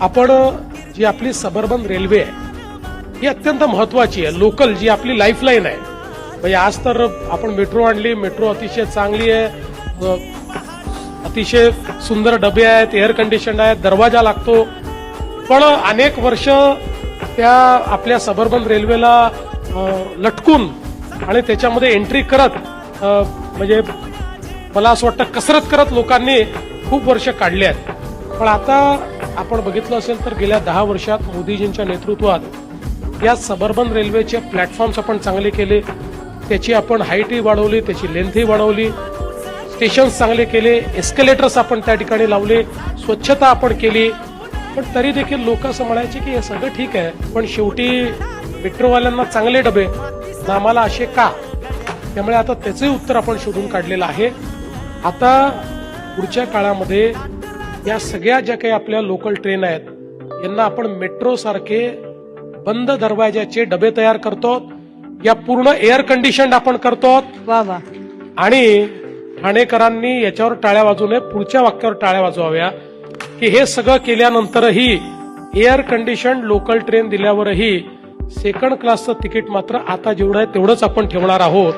आपण जी आपली suburban railway आहे ही अत्यंत महत्वाची आहे. लोकल जी आपली लाईफलाईन आहे. म्हणजे आज तर आपण मेट्रो आणली, मेट्रो अतिशय चांगली आहे, अतिशय सुंदर डबे आहेत, एअर कंडिशन आहेत, दरवाजा लागतो. पण अनेक वर्ष त्या आपल्या सबर्बन रेल्वेला लटकून आणि त्याच्यामध्ये एंट्री करत म्हणजे मला असं वाटतं कसरत करत लोकांनी खूप वर्ष काढली आहेत. पण आता आपण बघितलं असेल तर गेल्या 10 वर्षात मोदीजींच्या नेतृत्वात या सबर्बन रेल्वेचे प्लॅटफॉर्म्स आपण चांगले केले, त्याची आपण हाईटही वाढवली, त्याची लेंथही वाढवली, स्टेशन्स चांगले केले, एस्केलेटर्स आपण त्या ठिकाणी लावले, स्वच्छता आपण केली. पण तरी देखील लोक असं म्हणायचे की हे सगळं ठीक आहे, पण शेवटी मेट्रोवाल्यांना चांगले डबे ना आम्हाला असे का. त्यामुळे आता त्याचंही उत्तर आपण शोधून काढलेलं आहे. आता पुढच्या काळामध्ये या सगळ्या ज्या काही आपल्या लोकल ट्रेन आहेत यांना आपण मेट्रो सारखे बंद दरवाजाचे डबे तयार करतो, या पूर्ण एअर कंडिशन आपण करतो. वा वा. आणि ठाणेकरांनी याच्यावर टाळ्या वाजवू नये, पुढच्या वाक्यावर टाळ्या वाजवाव्या की हे सगळं केल्यानंतरही एअर कंडिशन लोकल ट्रेन दिल्यावरही सेकंड क्लासचं तिकीट मात्र आता जेवढं आहे तेवढंच आपण ठेवणार आहोत.